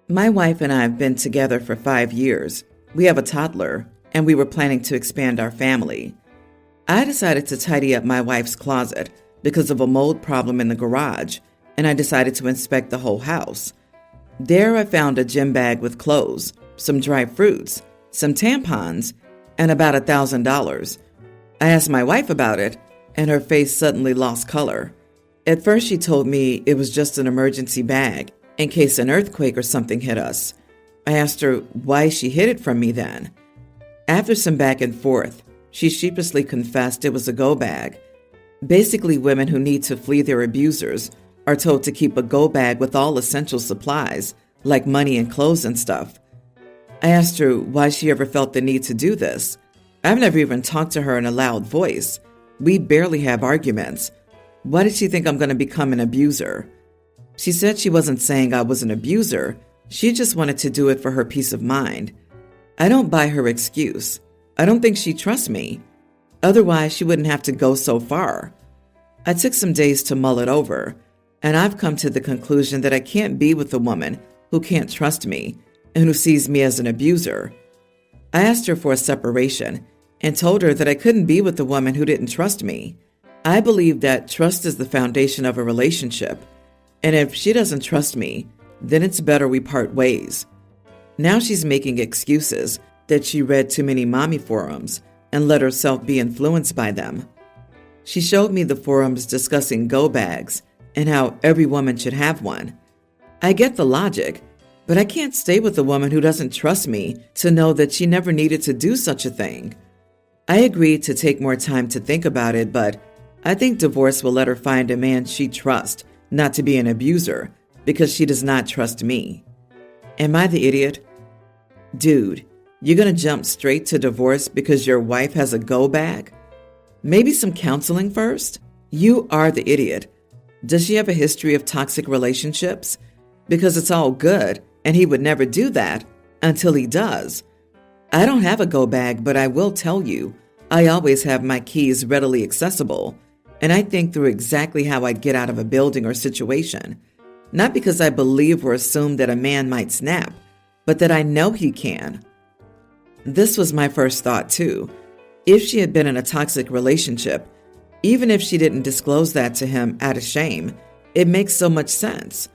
My wife and I have been together for 5 years. We have a toddler, and we were planning to expand our family. I decided to tidy up my wife's closet because of a mold problem in the garage, and I decided to inspect the whole house. There I found a gym bag with clothes, some dry fruits, some tampons, and about $1,000. I asked my wife about it, and her face suddenly lost color. At first she told me it was just an emergency bag in case an earthquake or something hit us. I asked her why she hid it from me then. After some back and forth, she sheepishly confessed it was a go bag. Basically, women who need to flee their abusers are told to keep a go bag with all essential supplies, like money and clothes and stuff. I asked her why she ever felt the need to do this. I've never even talked to her in a loud voice. We barely have arguments. Why did she think I'm going to become an abuser? She said she wasn't saying I was an abuser. She just wanted to do it for her peace of mind. I don't buy her excuse. I don't think she trusts me. Otherwise, she wouldn't have to go so far. I took some days to mull it over, and I've come to the conclusion that I can't be with a woman who can't trust me and who sees me as an abuser. I asked her for a separation and told her that I couldn't be with a woman who didn't trust me. I believe that trust is the foundation of a relationship, and if she doesn't trust me, then it's better we part ways. Now she's making excuses that she read too many mommy forums and let herself be influenced by them. She showed me the forums discussing go bags and how every woman should have one. I get the logic, but I can't stay with a woman who doesn't trust me to know that she never needed to do such a thing. I agreed to take more time to think about it, but I think divorce will let her find a man she trusts, not to be an abuser, because she does not trust me. Am I the idiot? Dude, you're gonna jump straight to divorce because your wife has a go bag? Maybe some counseling first? You are the idiot. Does she have a history of toxic relationships? Because it's all good, and he would never do that until he does. I don't have a go bag, but I will tell you, I always have my keys readily accessible, and I think through exactly how I'd get out of a building or situation. Not because I believe or assume that a man might snap, but that I know he can. This was my first thought too. If she had been in a toxic relationship, even if she didn't disclose that to him out of shame, it makes so much sense.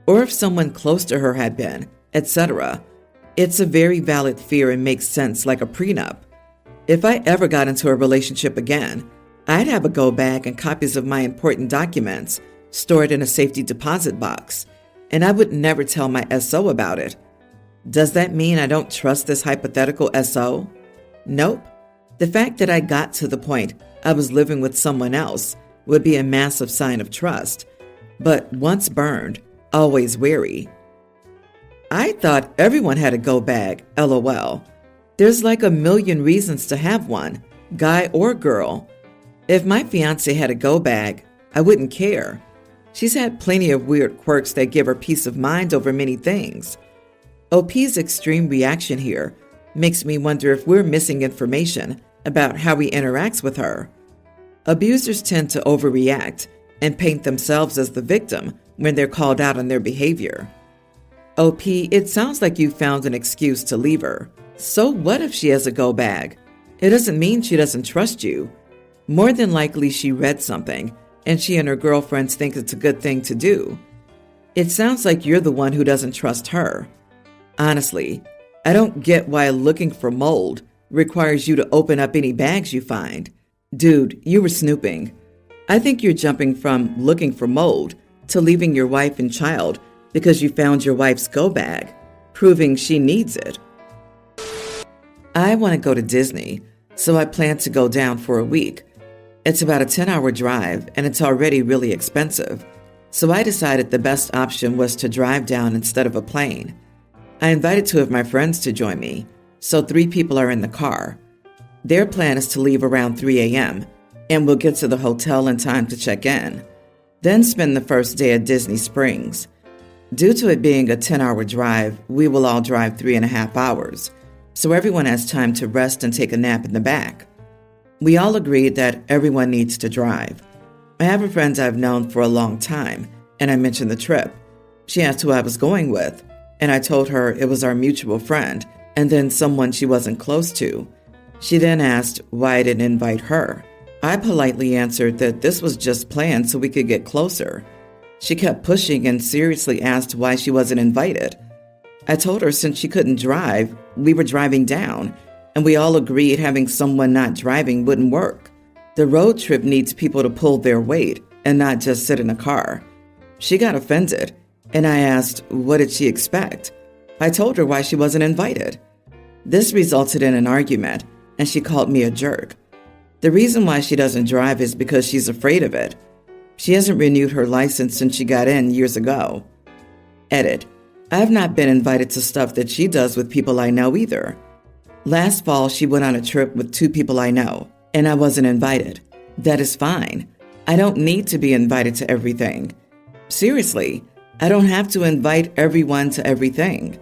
Or if someone close to her had been, etc. It's a very valid fear and makes sense, like a prenup. If I ever got into a relationship again, I'd have a go bag and copies of my important documents stored in a safety deposit box, and I would never tell my SO about it. Does that mean I don't trust this hypothetical SO? Nope. The fact that I got to the point I was living with someone else would be a massive sign of trust, but once burned, always wary. I thought everyone had a go bag, LOL. There's like a million reasons to have one, guy or girl. If my fiance had a go bag, I wouldn't care. She's had plenty of weird quirks that give her peace of mind over many things. OP's extreme reaction here makes me wonder if we're missing information about how he interacts with her. Abusers tend to overreact and paint themselves as the victim when they're called out on their behavior. OP, it sounds like you found an excuse to leave her. So what if she has a go bag? It doesn't mean she doesn't trust you. More than likely she read something, and she and her girlfriends think it's a good thing to do. It sounds like you're the one who doesn't trust her. Honestly, I don't get why looking for mold requires you to open up any bags you find. Dude, you were snooping. I think you're jumping from looking for mold to leaving your wife and child because you found your wife's go bag, proving she needs it. I want to go to Disney, so I plan to go down for a week. It's about a 10-hour drive, and it's already really expensive, so I decided the best option was to drive down instead of a plane. I invited 2 of my friends to join me, so 3 people are in the car. Their plan is to leave around 3 a.m., and we'll get to the hotel in time to check in, then spend the first day at Disney Springs. Due to it being a 10-hour drive, we will all drive 3.5 hours, so everyone has time to rest and take a nap in the back. We all agreed that everyone needs to drive. I have a friend I've known for a long time, and I mentioned the trip. She asked who I was going with. and I told her it was our mutual friend and then someone she wasn't close to. She then asked why I didn't invite her. I politely answered that this was just planned so we could get closer. She kept pushing and seriously asked why she wasn't invited. I told her since she couldn't drive, we were driving down, and we all agreed having someone not driving wouldn't work. The road trip needs people to pull their weight and not just sit in a car. She got offended, and I asked, what did she expect? I told her why she wasn't invited. This resulted in an argument, and she called me a jerk. The reason why she doesn't drive is because she's afraid of it. She hasn't renewed her license since she got in years ago. Edit. I have not been invited to stuff that she does with people I know either. Last fall, she went on a trip with 2 people I know, and I wasn't invited. That is fine. I don't need to be invited to everything. Seriously, I don't have to invite everyone to everything.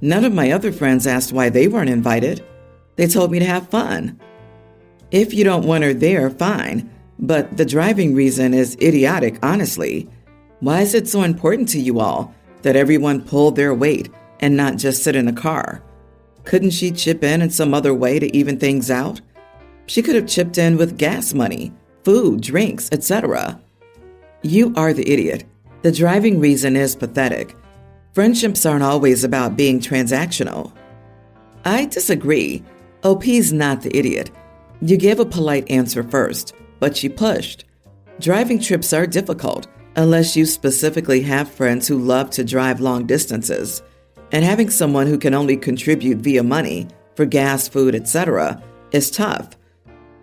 None of my other friends asked why they weren't invited. They told me to have fun. If you don't want her there, fine, but the driving reason is idiotic, honestly. Why is it so important to you all that everyone pull their weight and not just sit in a car? Couldn't she chip in some other way to even things out? She could have chipped in with gas money, food, drinks, etc. You are the idiot. The driving reason is pathetic. Friendships aren't always about being transactional. I disagree. OP's not the idiot. You gave a polite answer first, but she pushed. Driving trips are difficult unless you specifically have friends who love to drive long distances, and having someone who can only contribute via money for gas, food, etc. is tough.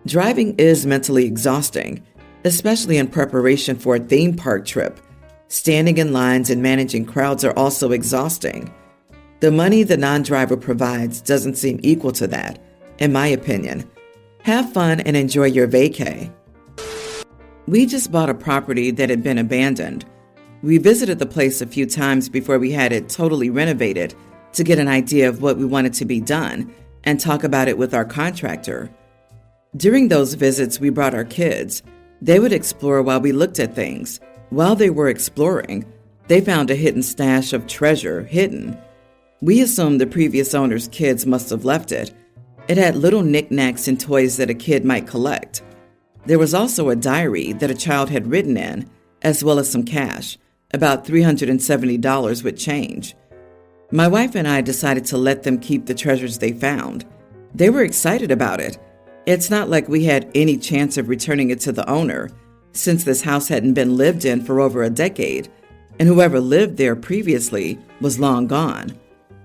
Driving is mentally exhausting, especially in preparation for a theme park trip. Standing in lines and managing crowds are also exhausting. The money the non-driver provides doesn't seem equal to that, in my opinion. Have fun and enjoy your vacay. We just bought a property that had been abandoned. We visited the place a few times before we had it totally renovated to get an idea of what we wanted to be done and talk about it with our contractor. During those visits, we brought our kids. They would explore while we looked at things. While they were exploring, they found a hidden stash of treasure hidden. We assumed the previous owner's kids must have left it. It had little knickknacks and toys that a kid might collect. There was also a diary that a child had written in, as well as some cash, about $370 with change. My wife and I decided to let them keep the treasures they found. They were excited about it. It's not like we had any chance of returning it to the owner, since this house hadn't been lived in for over a decade, and whoever lived there previously was long gone.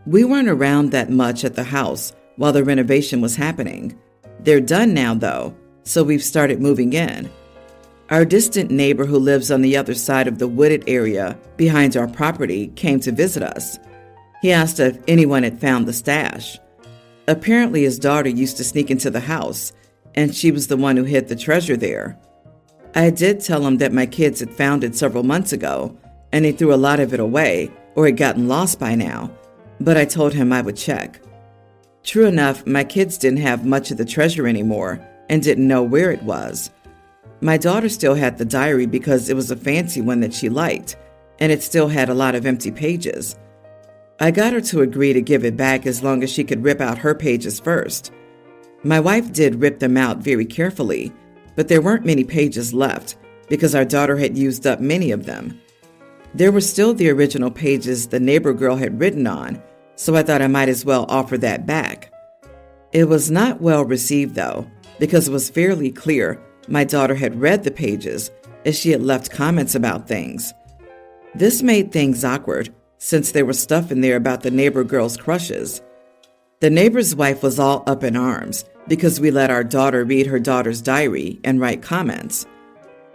We weren't around that much at the house while the renovation was happening. They're done now, though, so we've started moving in. Our distant neighbor who lives on the other side of the wooded area behind our property came to visit us. He asked if anyone had found the stash. Apparently his daughter used to sneak into the house, and she was the one who hid the treasure there. I did tell him that my kids had found it several months ago, and they threw a lot of it away or had gotten lost by now, but I told him I would check. True enough, my kids didn't have much of the treasure anymore and didn't know where it was. My daughter still had the diary because it was a fancy one that she liked, and it still had a lot of empty pages. I got her to agree to give it back as long as she could rip out her pages first. My wife did rip them out very carefully, but there weren't many pages left because our daughter had used up many of them. There were still the original pages the neighbor girl had written on, so I thought I might as well offer that back. It was not well received, though, because it was fairly clear my daughter had read the pages as she had left comments about things. This made things awkward since there was stuff in there about the neighbor girl's crushes. The neighbor's wife was all up in arms because we let our daughter read her daughter's diary and write comments.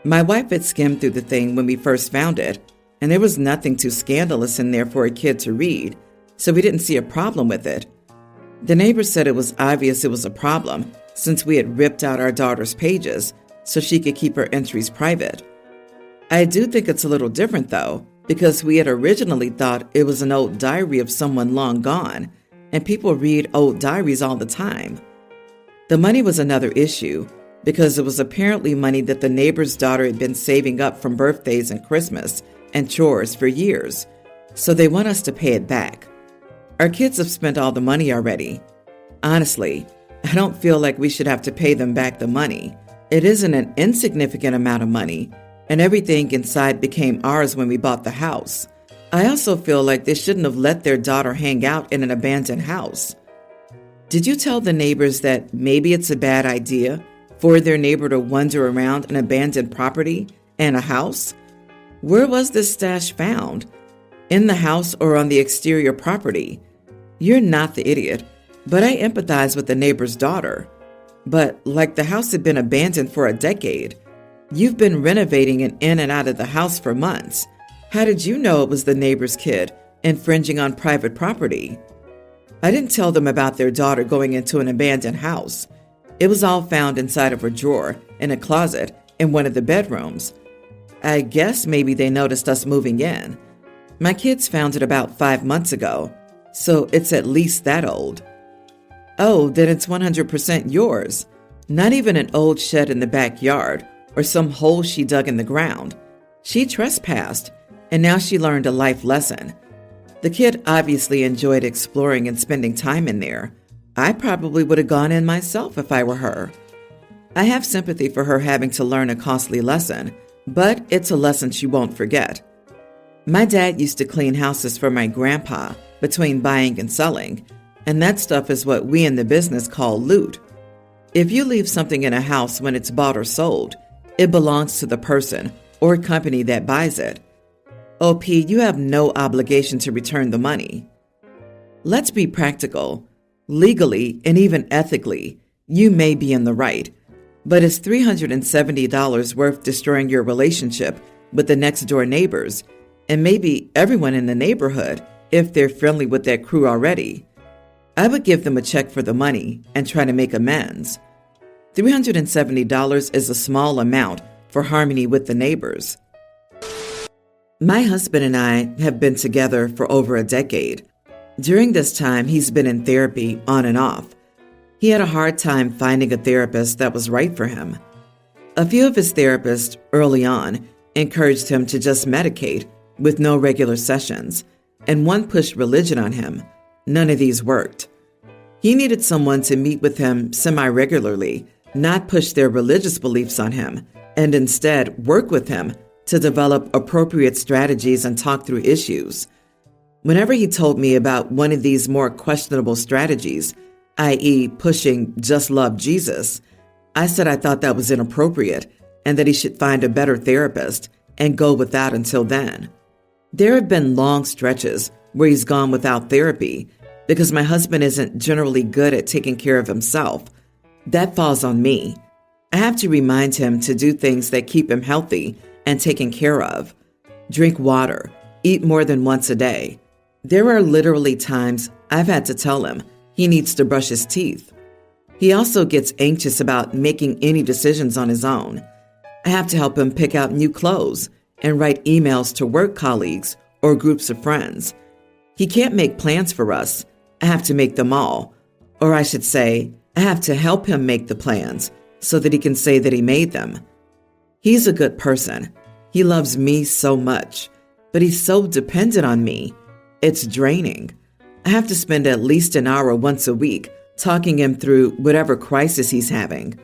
My wife had skimmed through the thing when we first found it, and there was nothing too scandalous in there for a kid to read, so we didn't see a problem with it. The neighbor said it was obvious it was a problem since we had ripped out our daughter's pages so she could keep her entries private. I do think it's a little different, though, because we had originally thought it was an old diary of someone long gone, and people read old diaries all the time. The money was another issue because it was apparently money that the neighbor's daughter had been saving up from birthdays and Christmas and chores for years, so they want us to pay it back. Our kids have spent all the money already. Honestly, I don't feel like we should have to pay them back the money. It isn't an insignificant amount of money, and everything inside became ours when we bought the house. I also feel like they shouldn't have let their daughter hang out in an abandoned house. Did you tell the neighbors that maybe it's a bad idea for their neighbor to wander around an abandoned property and a house? Where was this stash found? In the house or on the exterior property? You're not the idiot, but I empathize with the neighbor's daughter. But like the house had been abandoned for a decade, you've been renovating it in and out of the house for months. How did you know it was the neighbor's kid infringing on private property? I didn't tell them about their daughter going into an abandoned house. It was all found inside of a drawer in a closet in one of the bedrooms. I guess maybe they noticed us moving in. My kids found it about 5 months ago, so it's at least that old. Oh, then it's 100% yours. Not even an old shed in the backyard or some hole she dug in the ground. She trespassed, and now she learned a life lesson. The kid obviously enjoyed exploring and spending time in there. I probably would have gone in myself if I were her. I have sympathy for her having to learn a costly lesson, but it's a lesson she won't forget. My dad used to clean houses for my grandpa between buying and selling, and that stuff is what we in the business call loot. If you leave something in a house when it's bought or sold, it belongs to the person or company that buys it. OP, you have no obligation to return the money. Let's be practical. Legally and even ethically, you may be in the right, but is $370 worth destroying your relationship with the next door neighbors and maybe everyone in the neighborhood if they're friendly with that crew already? I would give them a check for the money and try to make amends. $370 is a small amount for harmony with the neighbors. My husband and I have been together for over a decade. During this time, he's been in therapy on and off. He had a hard time finding a therapist that was right for him. A few of his therapists early on encouraged him to just medicate with no regular sessions, and one pushed religion on him. None of these worked. He needed someone to meet with him semi-regularly, not push their religious beliefs on him, and instead work with him to develop appropriate strategies and talk through issues. Whenever he told me about one of these more questionable strategies, i.e. pushing just love Jesus, I said I thought that was inappropriate and that he should find a better therapist and go with that until then. There have been long stretches where he's gone without therapy because my husband isn't generally good at taking care of himself. That falls on me. I have to remind him to do things that keep him healthy and taken care of. Drink water, eat more than once a day. There are literally times I've had to tell him he needs to brush his teeth. He also gets anxious about making any decisions on his own. I have to help him pick out new clothes and write emails to work colleagues or groups of friends. He can't make plans for us. I have to make them all. Or I should say, I have to help him make the plans so that he can say that he made them. He's a good person. He loves me so much, but he's so dependent on me. It's draining. I have to spend at least an hour once a week talking him through whatever crisis he's having.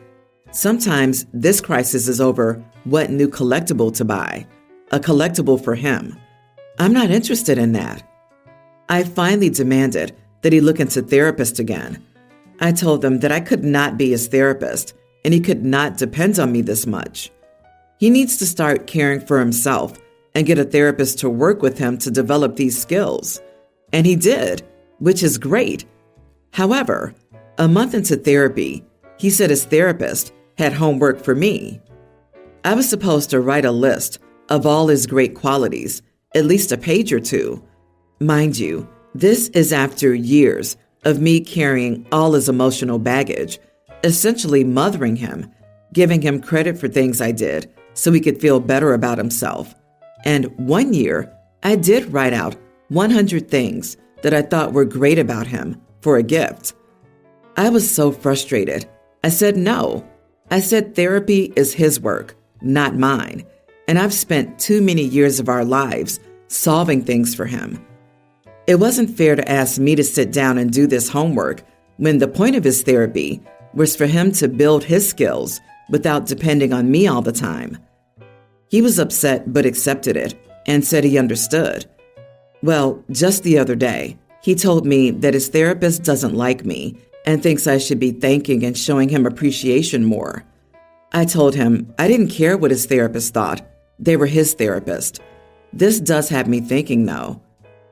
Sometimes this crisis is over what new collectible to buy, a collectible for him. I'm not interested in that. I finally demanded that he look into therapist again. I told him that I could not be his therapist and he could not depend on me this much. He needs to start caring for himself and get a therapist to work with him to develop these skills. And he did, which is great. However, a month into therapy, he said his therapist had homework for me. I was supposed to write a list of all his great qualities, at least a page or two. Mind you, this is after years of me carrying all his emotional baggage, essentially mothering him, giving him credit for things I did so he could feel better about himself. And one year, I did write out 100 things that I thought were great about him for a gift. I was so frustrated. I said no. I said therapy is his work, not mine, and I've spent too many years of our lives solving things for him. It wasn't fair to ask me to sit down and do this homework when the point of his therapy was for him to build his skills without depending on me all the time. He was upset but accepted it and said he understood. Well, just the other day, he told me that his therapist doesn't like me and thinks I should be thanking and showing him appreciation more. I told him I didn't care what his therapist thought. They were his therapist. This does have me thinking, though.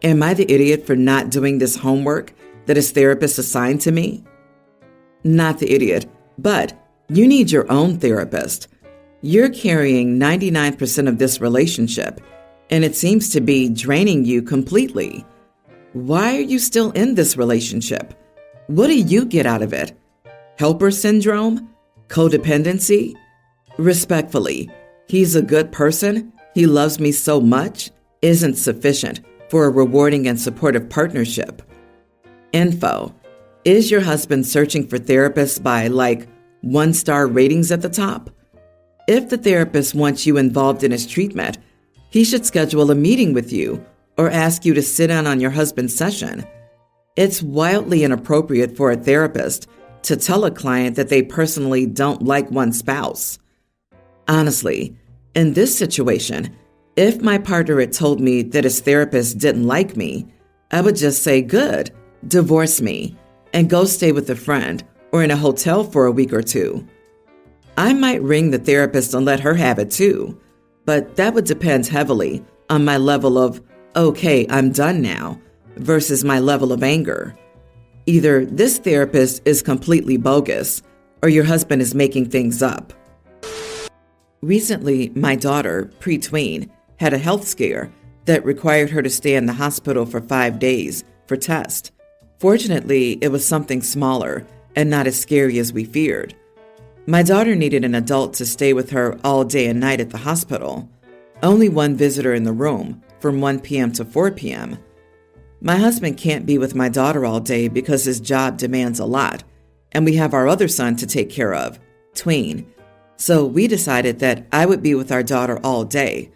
Am I the idiot for not doing this homework that his therapist assigned to me? Not the idiot, but you need your own therapist. You're carrying 99% of this relationship, and it seems to be draining you completely. Why are you still in this relationship? What do you get out of it? Helper syndrome? Codependency? Respectfully, he's a good person, he loves me so much, isn't sufficient for a rewarding and supportive partnership. Info. Is your husband searching for therapists by, 1-star ratings at the top? If the therapist wants you involved in his treatment, he should schedule a meeting with you or ask you to sit in on your husband's session. It's wildly inappropriate for a therapist to tell a client that they personally don't like one spouse. Honestly, in this situation, if my partner had told me that his therapist didn't like me, I would just say, good, divorce me, and go stay with a friend or in a hotel for a week or two. I might ring the therapist and let her have it too, but that would depend heavily on my level of, okay, I'm done now, versus my level of anger. Either this therapist is completely bogus, or your husband is making things up. Recently, my daughter, pre-tween, had a health scare that required her to stay in the hospital for 5 days for tests. Fortunately, it was something smaller and not as scary as we feared. My daughter needed an adult to stay with her all day and night at the hospital. Only one visitor in the room from 1 p.m. to 4 p.m. My husband can't be with my daughter all day because his job demands a lot, and we have our other son to take care of, tween. So we decided that I would be with our daughter all day.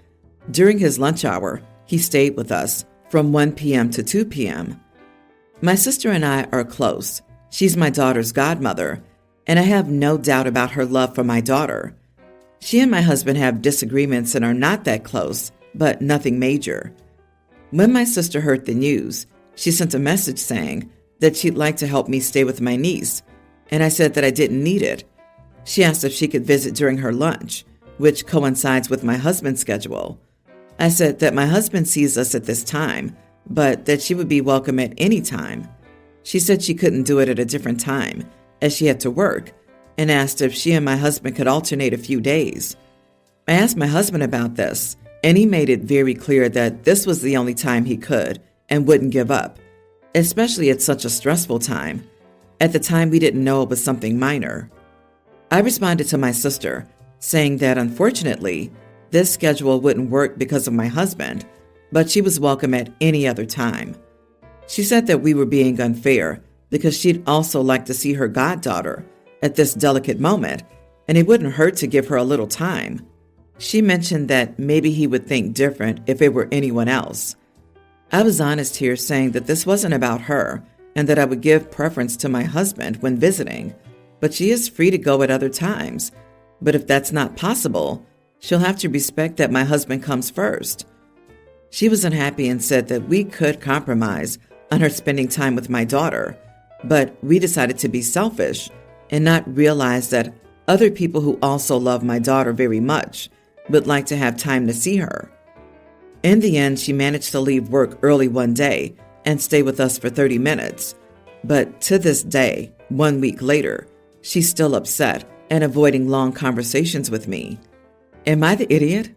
During his lunch hour, he stayed with us from 1 p.m. to 2 p.m. My sister and I are close. She's my daughter's godmother, and I have no doubt about her love for my daughter. She and my husband have disagreements and are not that close, but nothing major. When my sister heard the news, she sent a message saying that she'd like to help me stay with my niece, and I said that I didn't need it. She asked if she could visit during her lunch, which coincides with my husband's schedule. I said that my husband sees us at this time, but that she would be welcome at any time. She said she couldn't do it at a different time, as she had to work, and asked if she and my husband could alternate a few days. I asked my husband about this, and he made it very clear that this was the only time he could and wouldn't give up, especially at such a stressful time. At the time, we didn't know it was something minor. I responded to my sister, saying that unfortunately, this schedule wouldn't work because of my husband, but she was welcome at any other time. She said that we were being unfair because she'd also like to see her goddaughter at this delicate moment, and it wouldn't hurt to give her a little time. She mentioned that maybe he would think different if it were anyone else. I was honest here, saying that this wasn't about her and that I would give preference to my husband when visiting, but she is free to go at other times. But if that's not possible, she'll have to respect that my husband comes first. She was unhappy and said that we could compromise on her spending time with my daughter, but we decided to be selfish and not realize that other people who also love my daughter very much would like to have time to see her. In the end, she managed to leave work early one day and stay with us for 30 minutes. But to this day, 1 week later, she's still upset and avoiding long conversations with me. Am I the idiot?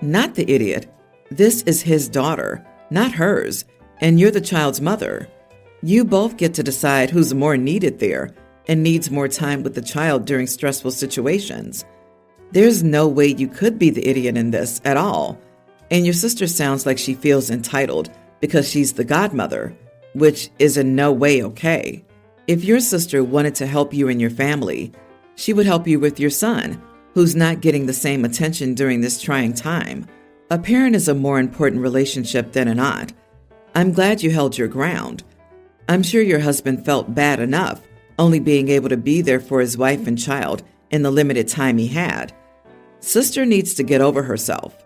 Not the idiot. This is his daughter, not hers, and you're the child's mother. You both get to decide who's more needed there and needs more time with the child during stressful situations. There's no way you could be the idiot in this at all. And your sister sounds like she feels entitled because she's the godmother, which is in no way okay. If your sister wanted to help you and your family, she would help you with your son, who's not getting the same attention during this trying time. A parent is a more important relationship than an aunt. I'm glad you held your ground. I'm sure your husband felt bad enough, only being able to be there for his wife and child in the limited time he had. Sister needs to get over herself.